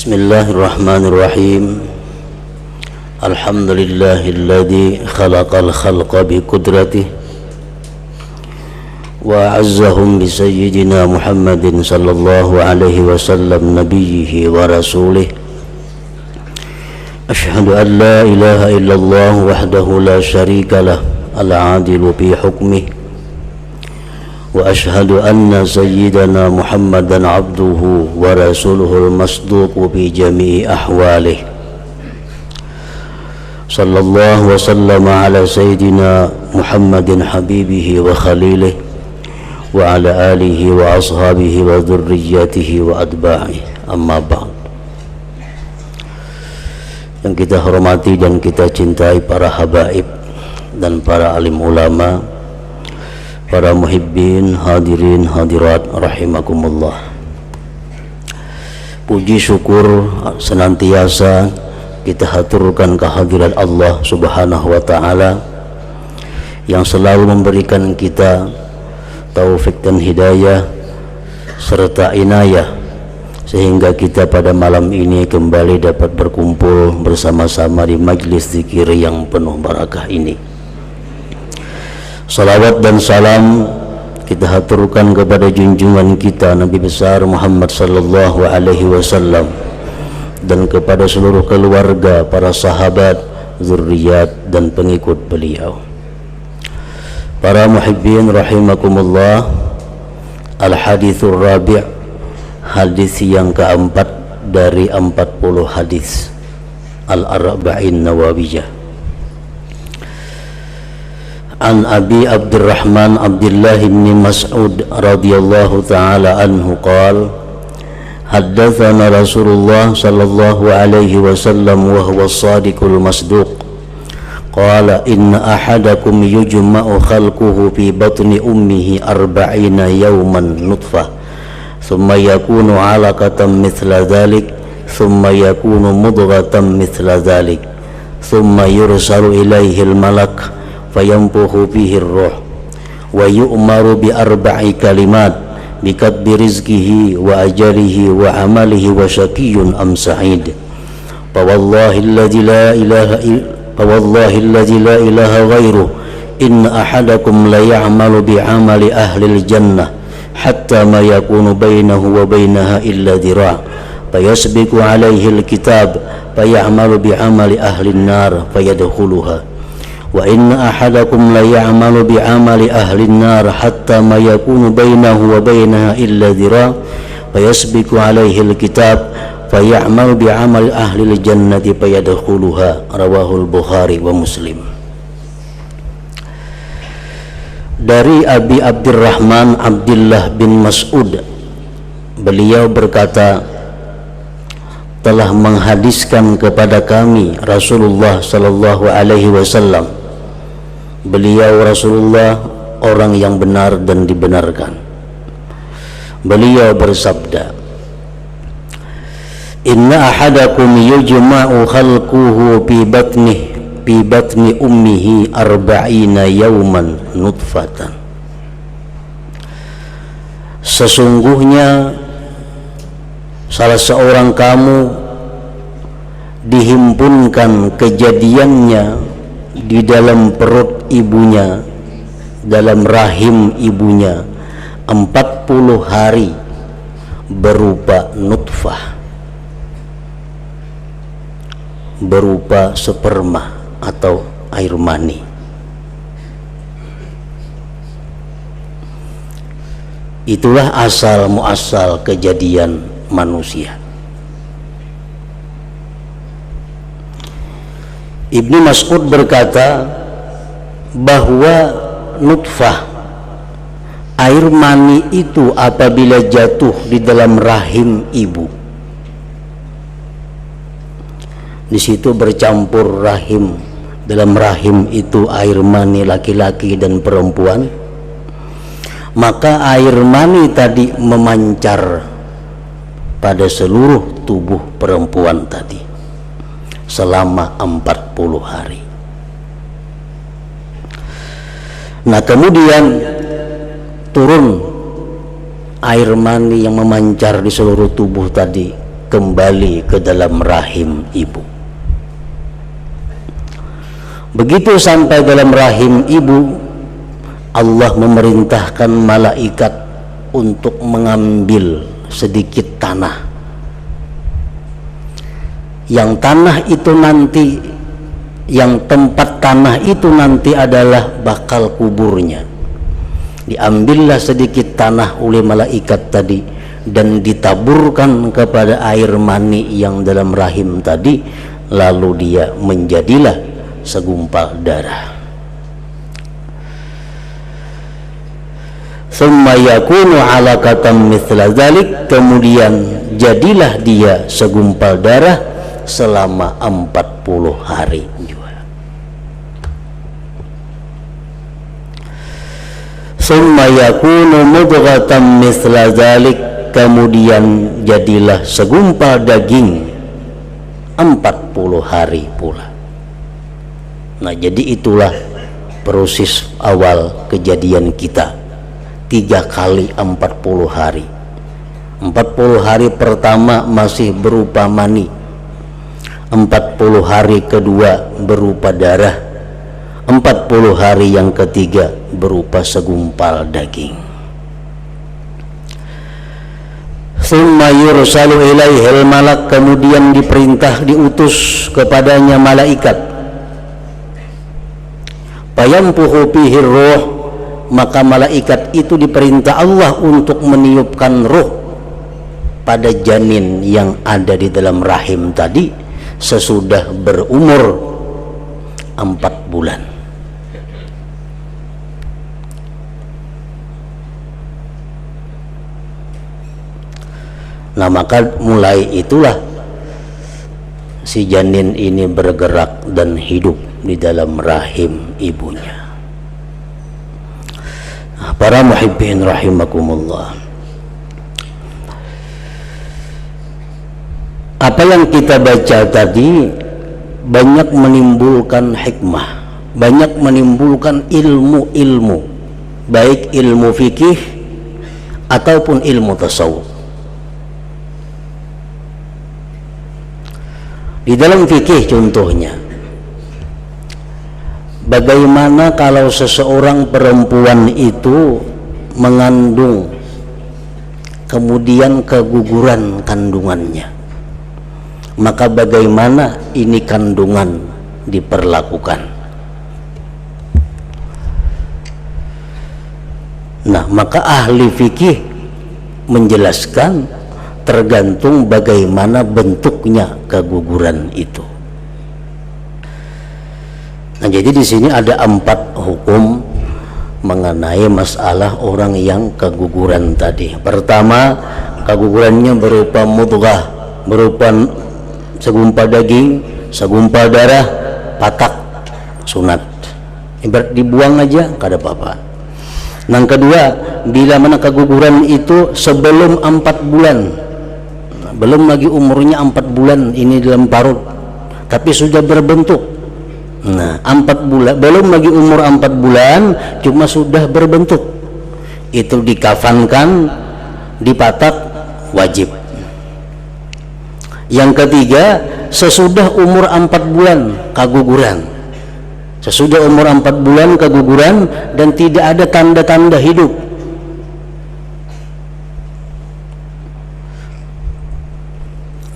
Bismillahirrahmanirrahim. Alhamdulillahilladzi khalaqal khalqa bi qudratihi wa azzahum bi sayyidina Muhammadin sallallahu alaihi wasallam nabiyhi wa rasulih. Ashhadu an la ilaha illallah wahdahu la syarika lah al-adilu bi hukmihi wa ashhadu anna sayyidana Muhammadan abduhu wa rasuluhul masduqu bi jami'i ahwalih. Sallallahu wa sallama ala sayyidina Muhammadin habibihi wa khalilih wa ala alihi wa ashabihi wa dhurriyyatihi wa adba'ihi, amma ba'd. Yang kita hormati dan kita cintai para habaib dan para alim ulama, para muhibbin, hadirin, hadirat rahimakumullah. Puji syukur senantiasa kita haturkan kehadirat Allah subhanahu wa ta'ala yang selalu memberikan kita taufik dan hidayah serta inayah sehingga kita pada malam ini kembali dapat berkumpul bersama-sama di majlis zikir yang penuh barakah ini. Salawat dan salam kita haturkan kepada junjungan kita Nabi besar Muhammad sallallahu alaihi wasallam dan kepada seluruh keluarga, para sahabat, zuriat dan pengikut beliau. Para muhibbin rahimakumullah, al-hadithur rabi', hadis yang keempat dari 40 hadis al-arba'in nawawiyah. An Abi Abdurrahman Abdullah bin Mas'ud radhiyallahu ta'ala anhu qala haddatsana Rasulullah sallallahu alaihi wasallam wa huwa as-sadiqul masduq qala inna ahadakum yujma'u khalquhu fi batni ummihi 40 yawman nutfah thumma yakunu 'alaqatan mithla dhalik thumma yakunu mudghatan mithla dhalik thumma yursalu ilaihi al-malak fayanfuhu fihi ar-ruh wa yu'maru bi arba'i kalimat bi katbi rizqihi wa ajalihi wa amalihi wa syaqiyyun am sa'id. Fa wallahi alladzi la ilaha ghairuhu inna ahadakum la ya'malu bi amali ahli al-jannah hatta ma yakunu bainahu wa bainaha illa dhira' fayasbiqu alayhi al-kitab fayamalu bi amali ahli an-nar fayadkhuluha wa inna ahadakum la ya'malu bi amali ahli an-nar hatta ma yakunu bainahu wa bainaha illa dhira' fayasbiqu alayhi al-kitab fayamalu bi amali ahli al-jannati fayadkhuluha. Rawahul Bukhari wa Muslim. Dari Abi Abdurrahman Abdullah bin Mas'ud, beliau berkata, telah menghadiskan kepada kami Rasulullah sallallahu alaihi wasallam. Beliau Rasulullah orang yang benar dan dibenarkan. Beliau bersabda, inna ahadakum yujma'u khalquhu fi batni ummihi 40 yawman nutfatan. Sesungguhnya salah seorang kamu dihimpunkan kejadiannya di dalam perut ibunya, dalam rahim ibunya 40 hari berupa nutfah, berupa sperma atau air mani. Itulah asal muasal kejadian manusia. Ibnu Mas'ud berkata bahwa nutfah, air mani itu apabila jatuh di dalam rahim ibu, di situ bercampur rahim, dalam rahim itu air mani laki-laki dan perempuan, maka air mani tadi memancar pada seluruh tubuh perempuan tadi selama 40 hari. Nah, kemudian turun air mani yang memancar di seluruh tubuh tadi kembali ke dalam rahim ibu. Begitu sampai dalam rahim ibu, Allah memerintahkan malaikat untuk mengambil sedikit tanah. Yang tanah itu nanti, yang tempat tanah itu nanti adalah bakal kuburnya. Diambillah sedikit tanah oleh malaikat tadi dan ditaburkan kepada air mani yang dalam rahim tadi, lalu dia menjadilah segumpal darah. Summa yakunu alaqatan mithla dzalik, kemudian jadilah dia segumpal darah selama 40 hari juga. Summa yakunu mudghatan mithla dzalik, kemudian jadilah segumpal daging 40 hari pula. Nah, jadi itulah proses awal kejadian kita. 3 kali 40 hari. 40 hari pertama masih berupa mani, 40 hari kedua berupa darah, 40 hari yang ketiga berupa segumpal daging. Summa yursalu ilaihil malak, kemudian diutus kepadanya malaikat. Fayampuhu fihi ruh, maka malaikat itu diperintah Allah untuk meniupkan ruh pada janin yang ada di dalam rahim tadi sesudah berumur 4 bulan. Nah, maka mulai itulah si janin ini bergerak dan hidup di dalam rahim ibunya. Para muhibbin rahimakumullah, apa yang kita baca tadi banyak menimbulkan hikmah, banyak menimbulkan ilmu-ilmu, baik ilmu fikih ataupun ilmu tasawuf. Di dalam fikih contohnya, bagaimana kalau seseorang perempuan itu mengandung kemudian keguguran kandungannya, maka bagaimana ini kandungan diperlakukan? Nah, maka ahli fikih menjelaskan tergantung bagaimana bentuknya keguguran itu. Nah, jadi di sini ada 4 hukum mengenai masalah orang yang keguguran tadi. Pertama, kegugurannya berupa mudghah, berupa segumpal daging, segumpal darah, patak, sunat. Ibarat dibuang aja, kada apa-apa. Yang kedua, bila mana keguguran itu sebelum 4 bulan, belum lagi umurnya 4 bulan, ini dalam parut, tapi sudah berbentuk. Nah, 4 bulan, belum lagi umur 4 bulan, cuma sudah berbentuk, itu dikafankan, dipatak, wajib. Yang ketiga, sesudah umur 4 bulan keguguran, sesudah umur 4 bulan keguguran dan tidak ada tanda-tanda hidup,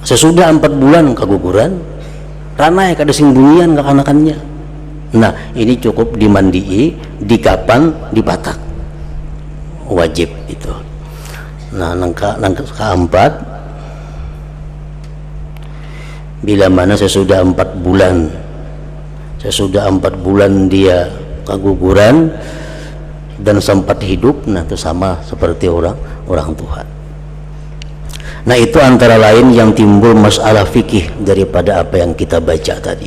sesudah 4 bulan keguguran, ranai kada sembunyian kekanakannya. Nah, ini cukup dimandii, dikapan, dipatak, wajib itu. Nah, langkah keempat, bila mana sesudah 4 bulan, sesudah 4 bulan dia keguguran dan sempat hidup, nah itu sama seperti orang tua. Nah, itu antara lain yang timbul masalah fikih daripada apa yang kita baca tadi.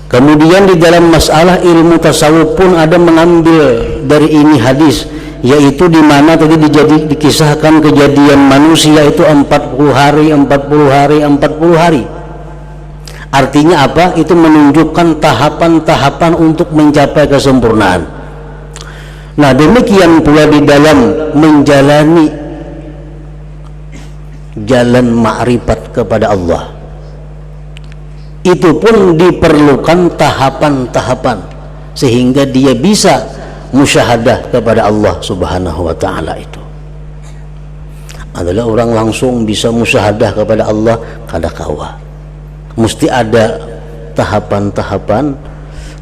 Kemudian di dalam masalah ilmu tasawuf pun ada mengambil dari ini hadis, yaitu di mana tadi dikisahkan kejadian manusia itu 40 hari, 40 hari, 40 hari. Artinya apa? Itu menunjukkan tahapan-tahapan untuk mencapai kesempurnaan. Nah, demikian pula di dalam menjalani jalan ma'rifat kepada Allah. Itu pun diperlukan tahapan-tahapan sehingga dia bisa musyahadah kepada Allah Subhanahu wa ta'ala. Itu adalah orang langsung bisa musyahadah kepada Allah kada kawa, mesti ada tahapan-tahapan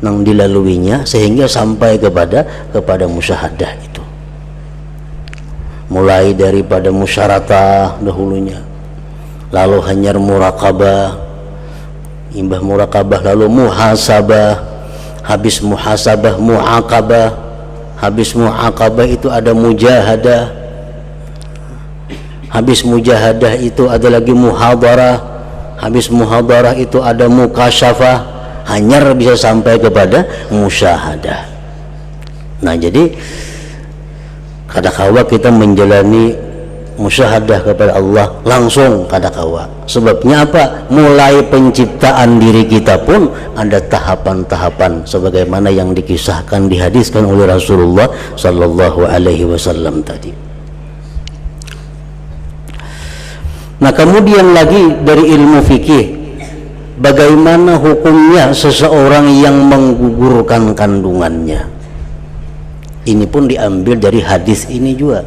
yang dilaluinya sehingga sampai kepada musyahadah itu. Mulai daripada musyaratah dahulunya, lalu hanyar muraqabah, imbah muraqabah lalu muhasabah, habis muhasabah muaqabah, habis muaqabah itu ada mujahadah, habis mujahadah itu ada lagi muhadarah, habis muhadarah itu ada mukasyafah, hanyar bisa sampai kepada musyahadah. Nah, jadi kadakawa kita menjalani musyahadah kepada Allah langsung kadakawa. Sebabnya apa? Mulai penciptaan diri kita pun ada tahapan-tahapan sebagaimana yang dikisahkan, dihadiskan oleh Rasulullah sallallahu alaihi wasallam tadi. Nah, kemudian lagi dari ilmu fikih, bagaimana hukumnya seseorang yang menggugurkan kandungannya. Ini pun diambil dari hadis ini juga.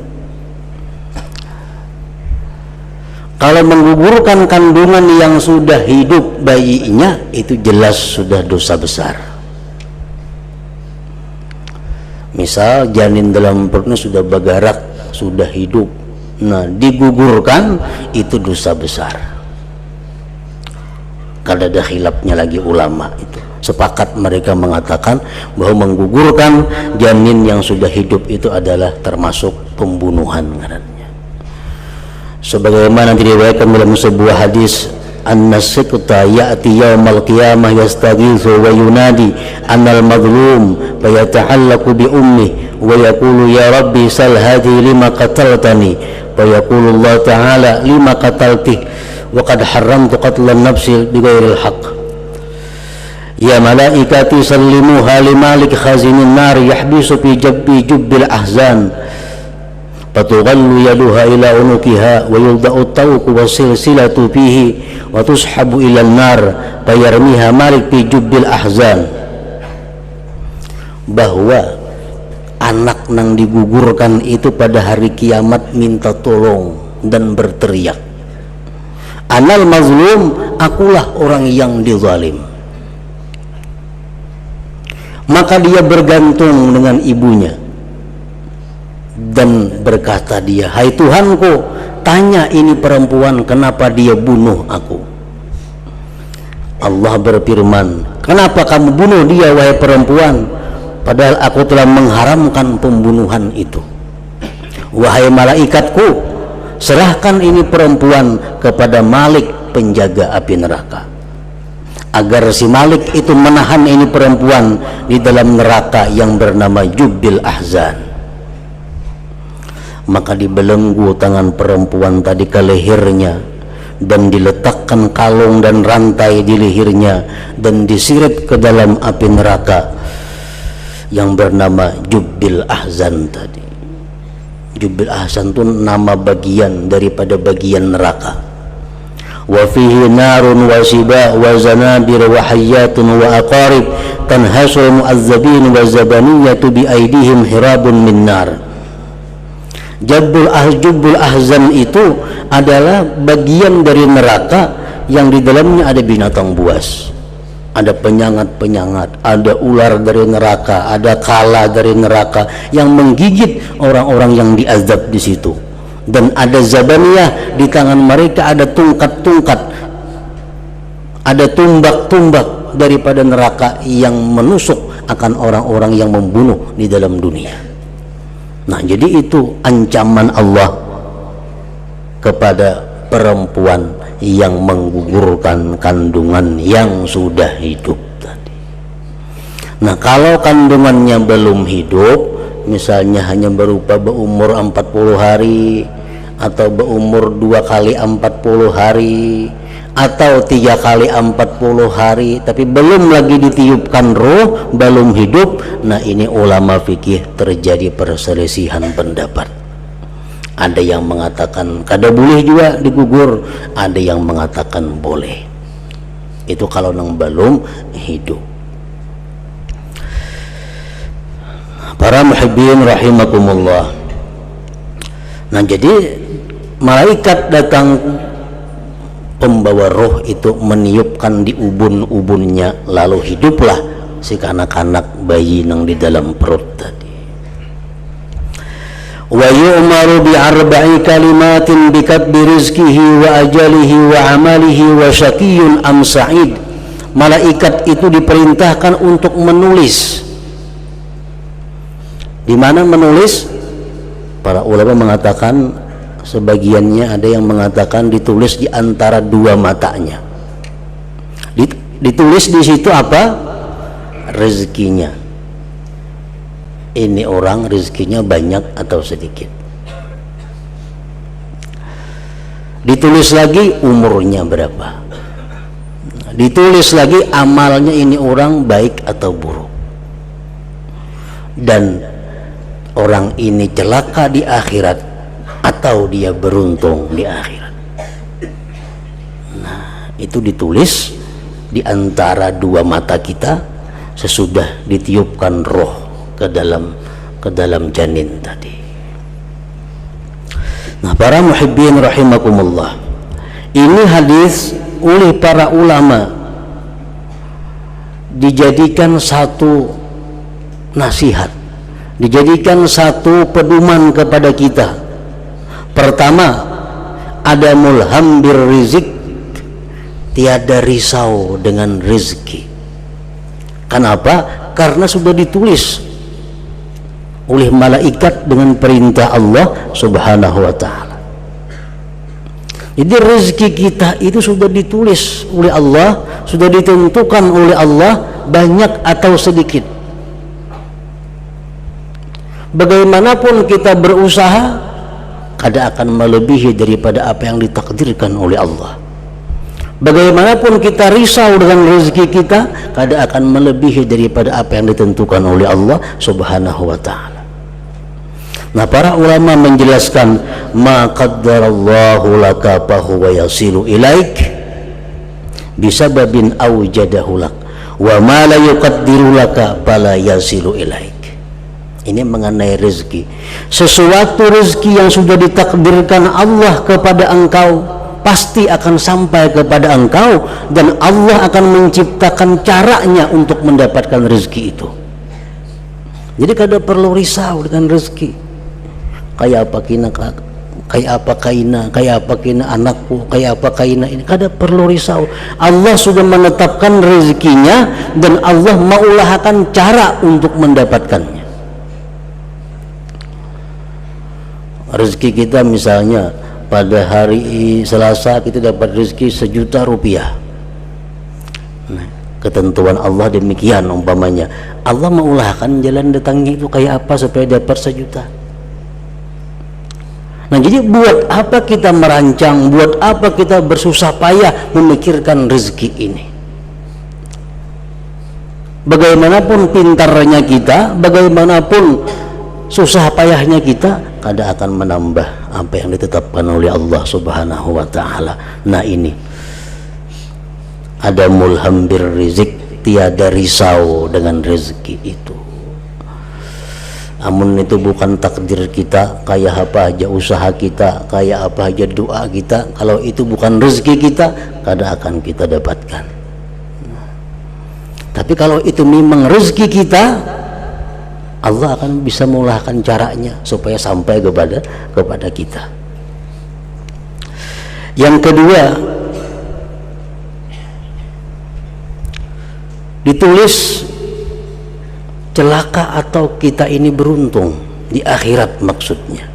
Kalau menggugurkan kandungan yang sudah hidup bayinya, itu jelas sudah dosa besar. Misal janin dalam perutnya sudah bagarak, sudah hidup, nah digugurkan, itu dosa besar. Kada ada khilafnya lagi ulama itu. Sepakat mereka mengatakan bahwa menggugurkan janin yang sudah hidup itu adalah termasuk pembunuhan ngarannya. Sebagaimana diriwayatkan dalam sebuah hadis, an-nasiqta ya'ti yaumal qiyamah yastaghithu wa yunadi annal madlum fayata'allaqu bi ummi wa yaqulu ya rabbi sal hadhi lima qataltani wa yaqulu Allah ta'ala lima qatalti wa qad haramtu qatlan nafsi bighairil haqq ya malaikati sallimuha limalik khazinin nar yahbisu fi jubbil ahzan fatughallu yaduha ila unukiha wa yulda'u tawqu wa silsilatu fihi wa tushabu ila nar fayarmiha malik fi jubbil ahzan. Bahwa anak nang digugurkan itu pada hari kiamat minta tolong dan berteriak, anal mazlum, akulah orang yang dizalim. Maka dia bergantung dengan ibunya dan berkata dia, hai Tuhanku, tanya ini perempuan kenapa dia bunuh aku. Allah berfirman, kenapa kamu bunuh dia wahai perempuan, padahal aku telah mengharamkan pembunuhan itu. Wahai malaikatku, serahkan ini perempuan kepada Malik penjaga api neraka, agar si Malik itu menahan ini perempuan di dalam neraka yang bernama Jubbil Ahzan. Maka dibelenggu tangan perempuan tadi ke lehernya dan diletakkan kalung dan rantai di lehernya dan disirit ke dalam api neraka yang bernama Jubbil Ahzan tadi. Jubbil Ahzan itu nama bagian daripada bagian neraka. Wa fihi narun wa siba wa zanabir wa hayyatun wa aqarib tanhasul mu'azzabin wa zabaniyatu bi aidihim hirabun min nar. Jubbul Ahzan itu adalah bagian dari neraka yang di dalamnya ada binatang buas, ada penyangat-penyangat, ada ular dari neraka, ada kala dari neraka yang menggigit orang-orang yang diazab di situ. Dan ada zabaniyah, di tangan mereka ada tungkat-tungkat, ada tumbak-tumbak daripada neraka yang menusuk akan orang-orang yang membunuh di dalam dunia. Nah, jadi itu ancaman Allah kepada perempuan yang menggugurkan kandungan yang sudah hidup tadi. Nah, kalau kandungannya belum hidup, misalnya hanya berupa berumur 40 hari atau berumur 2 kali 40 hari atau 3 kali 40 hari tapi belum lagi ditiupkan roh, belum hidup, nah ini ulama fikih terjadi perselisihan pendapat. Ada yang mengatakan kada boleh juga digugur, ada yang mengatakan boleh. Itu kalau nang belum hidup. Para muhibbin rahimakumullah. Nah, jadi malaikat datang pembawa roh itu meniupkan di ubun-ubunnya, lalu hiduplah si kanak-kanak bayi nang di dalam perut tadi. Wa yu'maru bi arba'i kalimatin bi katbi rizqihi wa ajalihi wa amalihi wa syaqiyyun am sa'id. Malaikat itu diperintahkan untuk menulis. Di mana menulis? Para ulama mengatakan, sebagiannya ada yang mengatakan ditulis di antara dua matanya. Ditulis di situ apa? Rezekinya. Ini orang rezekinya banyak atau sedikit. Ditulis lagi umurnya berapa. Ditulis lagi amalnya, ini orang baik atau buruk. Dan orang ini celaka di akhirat atau dia beruntung di akhirat. Nah, itu ditulis di antara dua mata kita sesudah ditiupkan roh ke dalam janin tadi. Nah, para muhibbin rahimakumullah, ini hadis oleh para ulama dijadikan satu nasihat, dijadikan satu pedoman kepada kita. Pertama, ada mulham birrizik, tiada risau dengan rezeki. Kenapa? Karena sudah ditulis oleh malaikat dengan perintah Allah Subhanahu wa ta'ala. Jadi rezeki kita itu sudah ditulis oleh Allah, sudah ditentukan oleh Allah, banyak atau sedikit. Bagaimanapun kita berusaha, kada akan melebihi daripada apa yang ditakdirkan oleh Allah. Bagaimanapun kita risau dengan rezeki kita, kada akan melebihi daripada apa yang ditentukan oleh Allah Subhanahu wa ta'ala. Nah, para ulama menjelaskan, ma qaddarallahu laka fahuwa yasilu ilaik bisababin awjadahu lak wa ma la yuqaddiru laka fala yasilu ilaik. Ini mengenai rezeki. Sesuatu rezeki yang sudah ditakdirkan Allah kepada engkau pasti akan sampai kepada engkau, dan Allah akan menciptakan caranya untuk mendapatkan rezeki itu. Jadi kada perlu risau dengan rezeki. Kayak apa kina, kayak apa kaina, kayak apa kina anakku, kayak apa kaina ini, kada perlu risau. Allah sudah menetapkan rezekinya dan Allah mengulahkan cara untuk mendapatkannya. Rezeki kita misalnya pada hari Selasa kita dapat rezeki 1 juta rupiah. Nah, ketentuan Allah demikian umpamanya. Allah mengulahkan jalan datangnya itu kayak apa supaya dapat 1 juta. Nah, jadi buat apa kita merancang, buat apa kita bersusah payah memikirkan rezeki ini? Bagaimanapun pintarnya kita, bagaimanapun susah payahnya kita, kada akan menambah apa yang ditetapkan oleh Allah Subhanahu wa ta'ala. Nah, ini ada mulham birrizik, tiada risau dengan rezeki itu. Amun itu bukan takdir kita, kayak apa aja usaha kita, kayak apa aja doa kita, kalau itu bukan rezeki kita, kada akan kita dapatkan. Tapi kalau itu memang rezeki kita, Allah akan bisa mengulahkan caranya supaya sampai kepada kita. Yang kedua, ditulis celaka atau kita ini beruntung di akhirat maksudnya.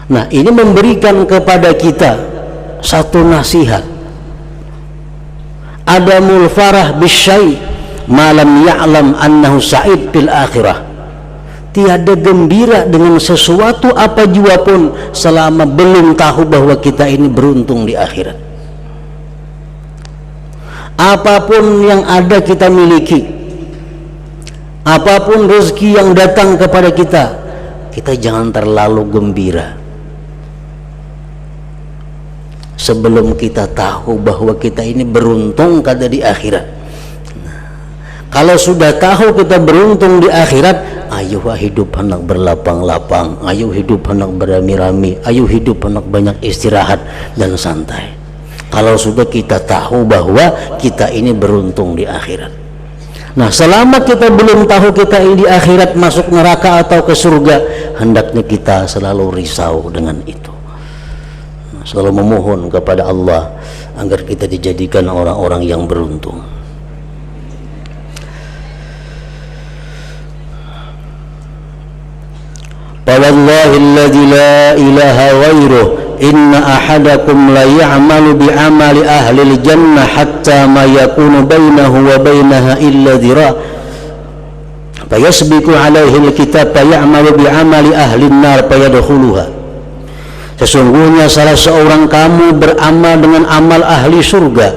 Nah, ini memberikan kepada kita satu nasihat. Adamul farah bisyai' malam ya'lam annahu sa'id fil akhirah. Tiada gembira dengan sesuatu apa jua pun selama belum tahu bahwa kita ini beruntung di akhirat. Apapun yang ada kita miliki, apapun rezeki yang datang kepada kita, kita jangan terlalu gembira. sebelum kita tahu bahwa kita ini beruntung kada di akhirat. Kalau sudah tahu kita beruntung di akhirat, ayo hidup hendak berlapang-lapang, ayo hidup hendak berami-rami, ayo hidup hendak banyak istirahat dan santai. Kalau sudah kita tahu bahwa kita ini beruntung di akhirat. Nah, selama kita belum tahu kita ini di akhirat masuk neraka atau ke surga, hendaknya kita selalu risau dengan itu. Selalu memohon kepada Allah agar kita dijadikan orang-orang yang beruntung. Wallahi alladzi la ilaha ghairuh inna ahadakum la ya'malu bi'amali ahli al-jannah hatta ma yakunu bainahu wa bainaha illa dhira' fayasbiqu alaihi al-kitab fay'amalu bi'amali ahli an-nar fayadkhuluha. Sesungguhnya salah seorang kamu beramal dengan amal ahli surga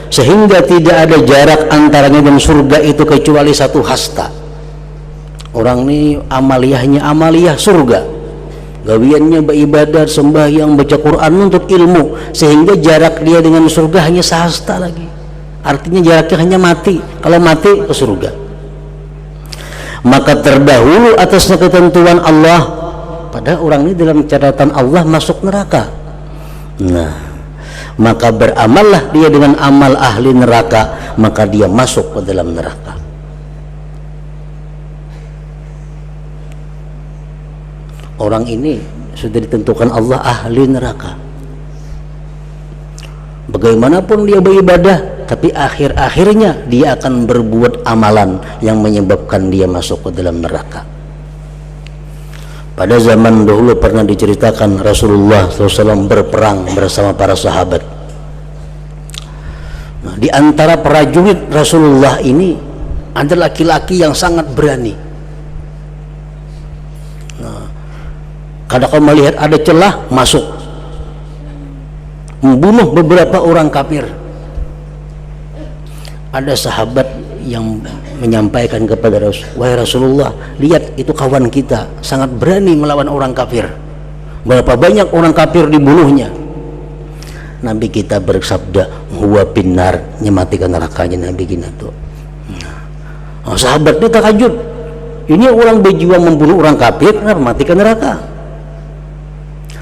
sehingga tidak ada jarak antaranya dan surga itu kecuali satu hasta. Orang ini amaliyahnya amaliyah surga, gawiannya beribadah, sembahyang, baca Quran, untuk ilmu, sehingga jarak dia dengan surga hanya sehasta lagi. Artinya jaraknya hanya mati, kalau mati ke surga. Maka terdahulu atasnya ketentuan Allah, pada orang ini dalam catatan Allah masuk neraka. Nah, maka beramallah dia dengan amal ahli neraka, maka dia masuk ke dalam neraka. Orang ini sudah ditentukan Allah ahli neraka. Bagaimanapun dia beribadah, tapi akhir-akhirnya dia akan berbuat amalan yang menyebabkan dia masuk ke dalam neraka. Pada zaman dahulu pernah diceritakan Rasulullah SAW berperang bersama para sahabat. Nah, di antara prajurit Rasulullah ini ada laki-laki yang sangat berani. Kadang kau melihat ada celah, masuk, membunuh beberapa orang kafir. Ada sahabat yang menyampaikan kepada wahai Rasulullah, lihat itu kawan kita sangat berani melawan orang kafir. Berapa banyak orang kafir dibunuhnya. Nabi kita bersabda, huwa pinnar, nyematikan nerakanya Nabi kita tuh. Nah, sahabatnya terkejut, ini orang berjuang membunuh orang kafir, kenapa matikan neraka?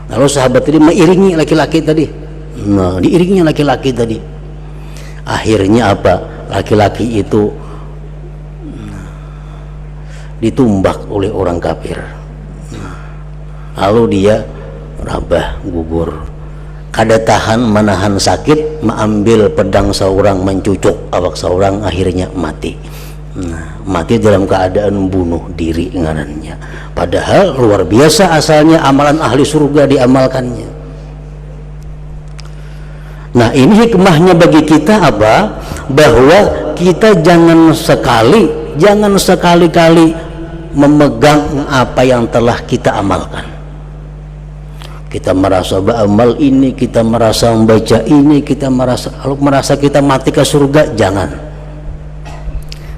Lalu sahabat tadi mengiringi laki-laki tadi. Nah, diiringinya laki-laki tadi. Akhirnya apa? Laki-laki itu ditumbak oleh orang kafir. Lalu dia rabah, gugur. Kada tahan menahan sakit, mengambil pedang seorang, mencucuk awak seorang, akhirnya mati. Nah, mati dalam keadaan bunuh diri ngarannya. Padahal luar biasa asalnya amalan ahli surga diamalkannya. Nah, ini hikmahnya bagi kita apa? Bahwa kita jangan sekali-kali memegang apa yang telah kita amalkan. Kita merasa beramal ini, kita merasa membaca ini, kita merasa kita mati ke surga, jangan.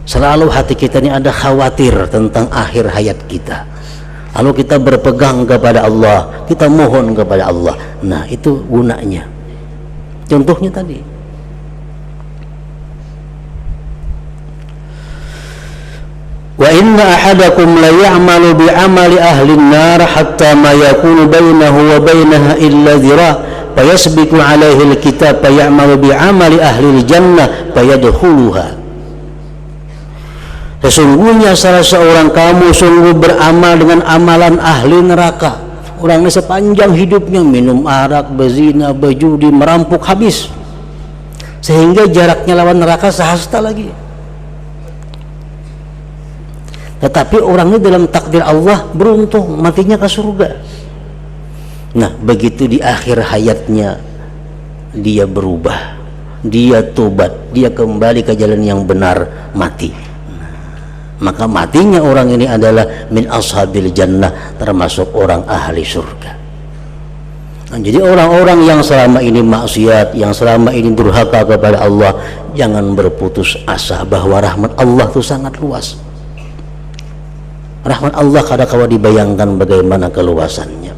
Selalu hati kita ini ada khawatir tentang akhir hayat kita. Lalu kita berpegang kepada Allah, kita mohon kepada Allah. Nah, itu gunanya. Contohnya tadi. Wa inna ahadakum la ya'malu bi 'amali ahli an-nar hatta ma yakunu bainahu wa bainaha illa dhira' fayasbiqu 'alaihi al-kitab fay'amalu bi 'amali ahli al-jannah fayadkhuluha. Sesungguhnya salah seorang kamu sungguh beramal dengan amalan ahli neraka. Orang ini sepanjang hidupnya minum arak, berzina, berjudi, merampok habis, sehingga jaraknya lawan neraka sehasta lagi. Tetapi orang ini dalam takdir Allah beruntung, matinya ke surga. Nah, begitu di akhir hayatnya dia berubah, dia tobat, dia kembali ke jalan yang benar, mati. Maka matinya orang ini adalah min ashabil jannah, termasuk orang ahli surga. Nah, jadi orang-orang yang selama ini maksiat, yang selama ini durhaka kepada Allah, jangan berputus asa bahwa rahmat Allah itu sangat luas. Rahmat Allah kadang-kadang dibayangkan bagaimana keluasannya.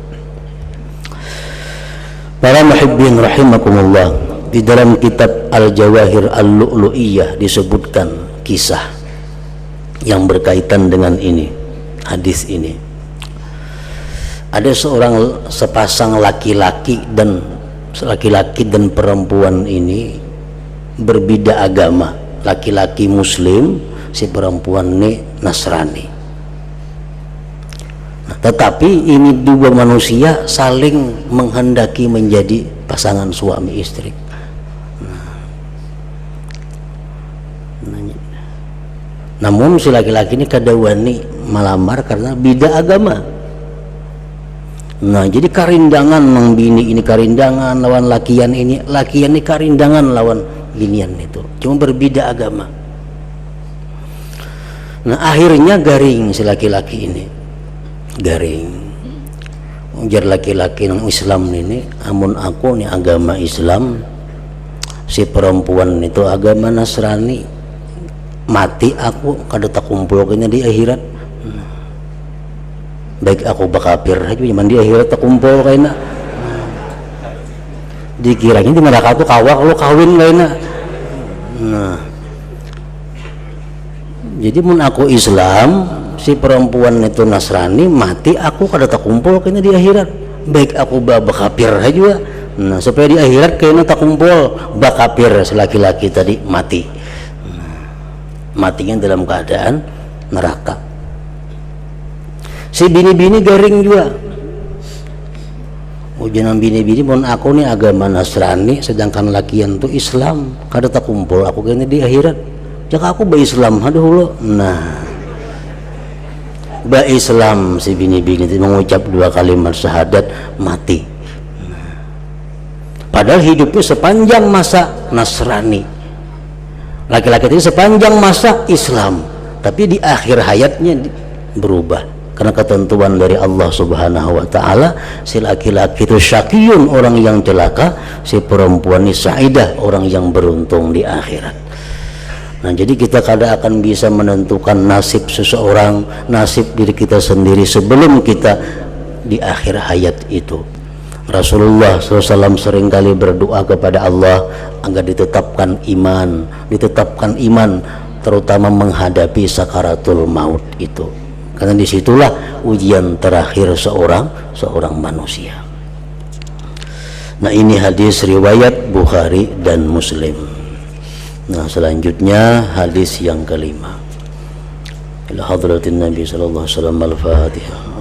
Para muhibbin rahimakumullah, di dalam kitab Al-Jawahir Al-Lu'lu'iyah disebutkan kisah yang berkaitan dengan ini, hadis ini. Ada sepasang laki-laki dan perempuan ini berbeda agama. Laki-laki muslim, si perempuan ini Nasrani. Nah, tetapi ini dua manusia saling menghendaki menjadi pasangan suami istri. Namun si laki-laki ini kadawani melamar karena beda agama. Nah, jadi karindangan nang bini ini karindangan lawan lakian ini karindangan lawan binian itu. Cuma berbeda agama. Nah, akhirnya garing si laki-laki ini. Garing. Ujar laki-laki nang Islam ini, amun aku nih agama Islam, si perempuan itu agama Nasrani. Mati aku kada tak kumpulkannya di akhirat. Baik aku bakapir aja cuman di akhirat tak kumpul kayaknya. Dikiranya di neraka tuh kawak lu kawin kayaknya. Nah, jadi mun aku Islam, si perempuan itu Nasrani, mati aku kada tak kumpul kayaknya di akhirat. Baik aku bakapir aja. Nah, supaya di akhirat kayaknya tak kumpul bakapir si laki-laki tadi mati. Matinya dalam keadaan neraka. Si bini-bini garing juga. Ujian bini-bini pun aku nih agama Nasrani, sedangkan lakian tuh Islam, kada tak kumpul aku kayaknya di akhirat. Jika aku Islam, aduh. Nah, Islam si bini-bini itu mengucap dua kalimat syahadat mati. Nah, padahal hidupnya sepanjang masa Nasrani. Laki-laki itu sepanjang masa Islam, tapi di akhir hayatnya berubah karena ketentuan dari Allah Subhanahu wa taala. Si laki-laki itu syaqiyun, orang yang celaka, si perempuan ini sa'idah, orang yang beruntung di akhirat. Nah, jadi kita kada akan bisa menentukan nasib seseorang, nasib diri kita sendiri sebelum kita di akhir hayat itu. Rasulullah SAW seringkali berdoa kepada Allah agar ditetapkan iman, terutama menghadapi sakaratul maut itu, karena disitulah ujian terakhir seorang manusia. Nah, ini hadis riwayat Bukhari dan Muslim. Nah, selanjutnya hadis yang kelima. Ila hadratin Nabi sallallahu alaihi wasallam, al-Fatihah.